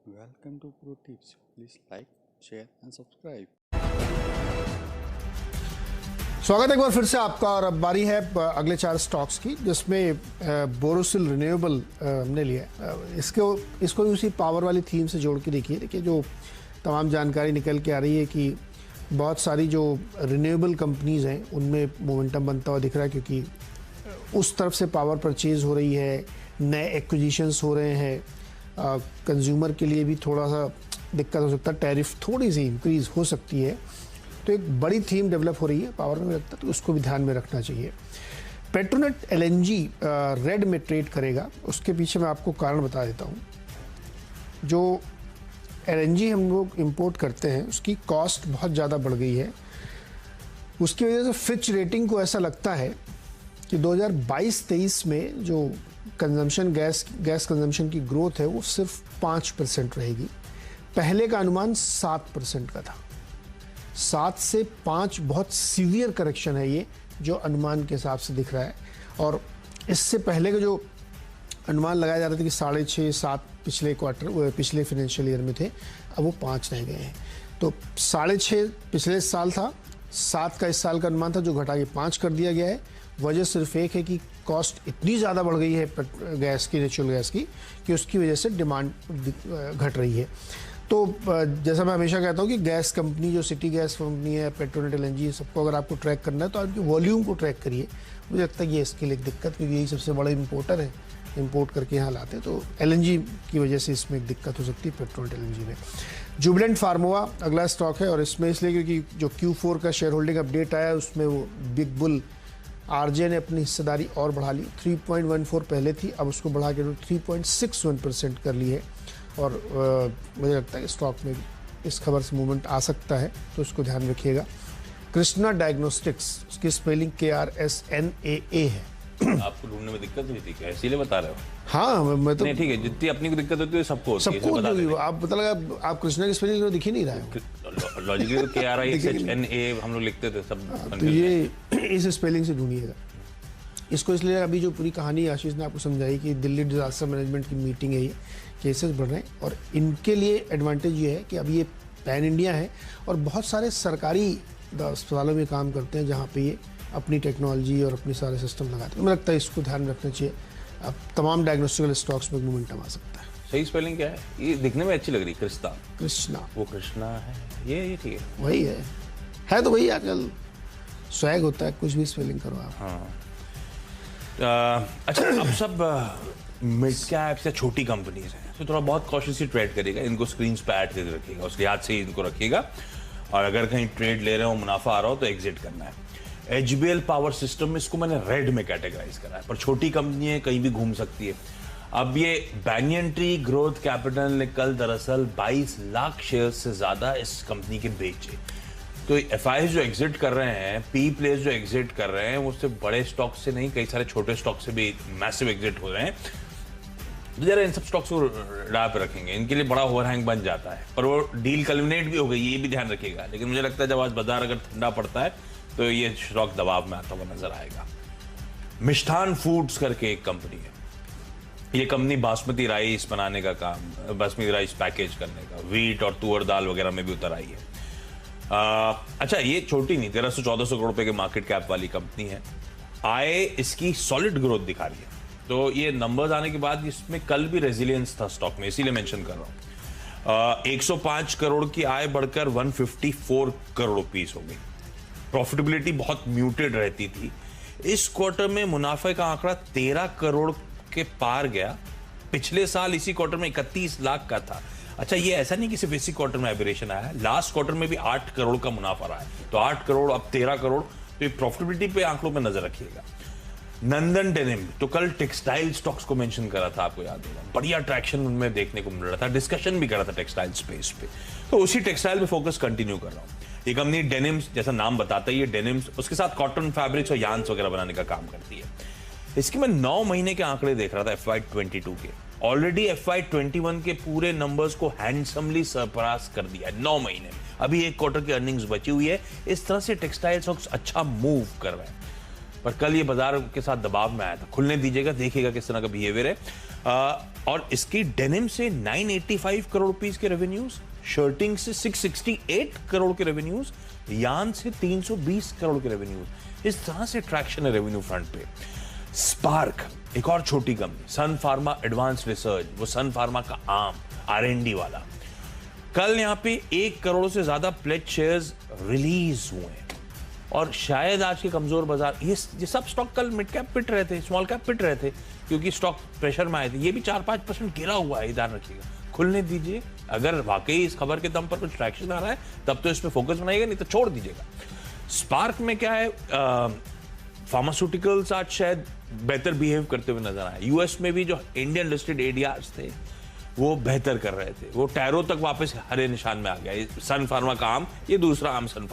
Welcome to Pro Tips. Please like, share and subscribe. स्वागत है एक बार फिर से आपका। और अब बारी है अगले 4 स्टॉक्स की, जिसमें बोरोसिल रिन्यूएबल हमने लिया। इसको भी उसी पावर वाली थीम से जोड़ के देखिए जो तमाम जानकारी निकल के आ रही है कि बहुत सारी जो रिन्यूएबल कंपनीज़ हैं उनमें मोमेंटम बनता हुआ दिख रहा है, क्योंकि उस तरफ से पावर परचेज हो रही है, नए एक्विजिशंस हो रहे हैं। कंज्यूमर के लिए भी थोड़ा सा दिक्कत हो सकता है, टैरिफ थोड़ी सी इंक्रीज़ हो सकती है। तो एक बड़ी थीम डेवलप हो रही है पावर में लगता है, तो उसको भी ध्यान में रखना चाहिए। पेट्रोनेट एलएनजी रेड में ट्रेड करेगा, उसके पीछे मैं आपको कारण बता देता हूँ। जो एलएनजी हम लोग इंपोर्ट करते हैं उसकी कॉस्ट बहुत ज़्यादा बढ़ गई है। उसकी वजह से फिच रेटिंग को ऐसा लगता है कि 2022-23 में जो कंजम्पशन गैस कंजम्पशन की ग्रोथ है वो सिर्फ 5% रहेगी। पहले का अनुमान 7% का था। 7 से 5 बहुत सीवियर करेक्शन है ये, जो अनुमान के हिसाब से दिख रहा है। और इससे पहले के जो अनुमान लगाया जा रहा था कि 6.5-7 पिछले फाइनेंशियल ईयर में थे, अब वो 5 रह गए हैं। तो 6.5 पिछले साल था, 7 का इस साल का अनुमान था, जो घटा के 5 कर दिया गया है। वजह सिर्फ एक है कि कॉस्ट इतनी ज़्यादा बढ़ गई है गैस की, नेचुरल गैस की, कि उसकी वजह से डिमांड घट रही है। तो जैसा मैं हमेशा कहता हूँ कि गैस कंपनी, जो सिटी गैस कंपनी है, पेट्रोनेट एलएनजी, सबको अगर आपको ट्रैक करना है तो आपकी वॉल्यूम को ट्रैक करिए। मुझे लगता है ये इसके लिए दिक्कत, क्योंकि यही सबसे बड़ा इंपोर्टर है, इंपोर्ट करके यहाँ लाते हैं। तो एलएनजी की वजह से इसमें एक दिक्कत हो सकती है पेट्रोनेट एलएनजी में। जुबिलेंट फार्मोवा अगला स्टॉक है, और इसमें इसलिए क्योंकि जो Q4 का शेयर होल्डिंग अपडेट आया उसमें वो बिग बुल आरजे ने अपनी हिस्सेदारी और बढ़ा ली। 3.14 पहले थी, अब उसको बढ़ा के 3.61% कर ली है। और मुझे लगता है कि स्टॉक में इस खबर से मूवमेंट आ सकता है, तो उसको ध्यान रखिएगा। कृष्णा डायग्नोस्टिक्स, उसकी स्पेलिंग KRSNAA है। आपको ढूंढने में दिक्कत हुई थी क्या, इसीलिए बता रहे हो? हाँ, मैं तो नहीं, ठीक है, जितनी अपनी को दिक्कत होती है सबको होती है। आप पता लगा, आप कृष्णा की स्पेलिंग दिख ही नहीं रहा है। लॉजिकली तो KRISHNA हम लोग लिखते थे सब। तो ये इस स्पेलिंग से ढूंढिएगा इसको। इसलिए अभी जो पूरी कहानी आशीष ने आपको समझाई कि दिल्ली डिजास्टर मैनेजमेंट की मीटिंग है, ये केसेस बढ़ रहे हैं, और इनके लिए एडवांटेज ये है कि अब ये पैन इंडिया है और बहुत सारे सरकारी अस्पतालों में काम करते हैं, जहाँ पे ये अपनी टेक्नोलॉजी और अपने सारे सिस्टम लगाते हैं। मुझे लगता है इसको ध्यान रखना चाहिए। अब तमाम डायग्नोस्टिकल स्टॉक्स में मोमेंटम आ सकता है। सही स्पेलिंग क्या है? ये दिखने में अच्छी लग रही, कृष्णा। वो कृष्णा है, ये ठीक है, वही है तो वही। आजकल स्वैग होता है, कुछ भी स्पेलिंग करो आप। हाँ। अच्छा, अब सब मिड कैप्स या छोटी कंपनीज हैं, तो थोड़ा बहुत कॉशियसली ट्रेड करिएगा। इनको स्क्रीन पे ऐड करके रखिएगा, उसके याद से ही इनको रखिएगा। और अगर कहीं ट्रेड ले रहे हो, मुनाफा आ रहा हो, तो एग्जिट करना है। HBL पावर सिस्टम में इसको मैंने रेड में कैटेगराइज करा है, पर छोटी कंपनी है, कहीं भी घूम सकती है। अब ये बैंगन ट्री ग्रोथ कैपिटल ने कल दरअसल 22 लाख शेयर से ज्यादा इस कंपनी के बेचे। तो FIs जो एग्जिट कर रहे हैं, पी प्लेयर्स जो एग्जिट कर रहे हैं, वो सिर्फ बड़े स्टॉक से नहीं, कई सारे छोटे स्टॉक से भी मैसिव एग्जिट हो रहे हैं। तो जरा इन सब स्टॉक्स को डाल पे रखेंगे, इनके लिए बड़ा ओवरहैंग बन जाता है, पर वो डील कल्मिनेट भी हो गई, ये भी ध्यान रखिएगा। लेकिन मुझे लगता है जब आज बाजार अगर ठंडा पड़ता है तो ये स्टॉक दबाव में आता हुआ नजर आएगा। मिष्ठान फूड्स करके एक कंपनी है, ये कंपनी बासमती राइस बनाने का काम, बासमती राइस पैकेज करने का, वीट और तुअर दाल वगैरह में भी उतर आई है। अच्छा, ये छोटी नहीं, 1300-1400 करोड़ रुपए के मार्केट कैप वाली कंपनी है। आय इसकी सॉलिड ग्रोथ दिखा रही है। तो ये नंबर्स आने के बाद इसमें कल भी रेजिलियंस था स्टॉक में, इसीलिए मेंशन कर रहा हूं। 105 करोड़ की आय बढ़कर 154 करोड़ रुपीस हो गई। प्रॉफिटेबिलिटी बहुत म्यूटेड रहती थी। इस क्वार्टर में मुनाफे का आंकड़ा 13 करोड़ के पार गया। पिछले साल इसी क्वार्टर में 31 लाख का था। अच्छा, ये ऐसा नहीं कि सिर्फ इसी क्वार्टर में एबरेशन आया है, लास्ट क्वार्टर में भी 8 करोड़ का मुनाफा रहा है। तो 8 करोड़ अब 13 करोड़, तो ये प्रॉफिटेबिलिटी पे आंकड़ों पे नजर रखिएगा। नंदन डेनिम, तो कल टेक्सटाइल स्टॉक्स को मेंशन करा था, आपको याद होगा, बढ़िया ट्रैक्शन उनमें देखने को मिल रहा था, डिस्कशन भी करा था टेक्सटाइल स्पेस पे। तो उसी टेक्सटाइल पे फोकस कंटिन्यू कर रहा हूं। ये कंपनी डेनिम्स, जैसा नाम बताता है, ये डेनिम्स, उसके साथ कॉटन फैब्रिक्स और यान्स वगैरह बनाने का काम करती है। इसकी मैं 9 महीने के आंकड़े देख रहा था FY22 के। ऑलरेडी FY21 के पूरे नंबर्स को हैंडसमली सरपास कर दिया है 9 महीने में। अभी एक क्वार्टर की अर्निंग्स बची हुई है। इस तरह से टेक्सटाइल स्टॉक्स अच्छा मूव कर रहे हैं, पर कल ये बाजार के साथ दबाव में आया था। खुलने दीजिएगा, देखिएगा किस तरह का बिहेवियर है। और इसकी डेनिम से 985 करोड़ रुपीस के रेवेन्यूज, शर्टिंग से 668 करोड़ के रेवेन्यूज, यान से 320 करोड़ के रेवेन्यूज। इस तरह से ट्रैक्शन है रेवेन्यू फ्रंट पे। स्पार्क, एक और छोटी कंपनी, सन फार्मा एडवांस रिसर्च, वो सन फार्मा का आम R&D वाला, कल यहां पे 1 करोड़ से ज्यादा प्लेज शेयर्स रिलीज हुए हैं। और शायद आज के कमजोर बाजार, ये सब स्टॉक कल मिड कैप पिट रहे थे, स्मॉल कैप पिट रहे थे, क्योंकि स्टॉक प्रेशर में आए थे। ये भी 4-5% गिरा हुआ है, ध्यान रखिएगा, खुलने दीजिए। अगर वाकई इस खबर के दम पर कुछ ट्रैक्शन आ रहा है तब तो इस पे फोकस बनाइएगा, नहीं तो छोड़ दीजिएगा। स्पार्क में क्या है, फार्मास्यूटिकल्स आज शायद बेहतर बिहेव करते हुए नजर आए। यूएस में भी जो इंडियन लिस्टेड एडीआर्स थे वो बेहतर कर रहे थे, वो टैरो तक वापस हरे निशान में आ गया। सन फार्मा का आम, ये दूसरा आम सन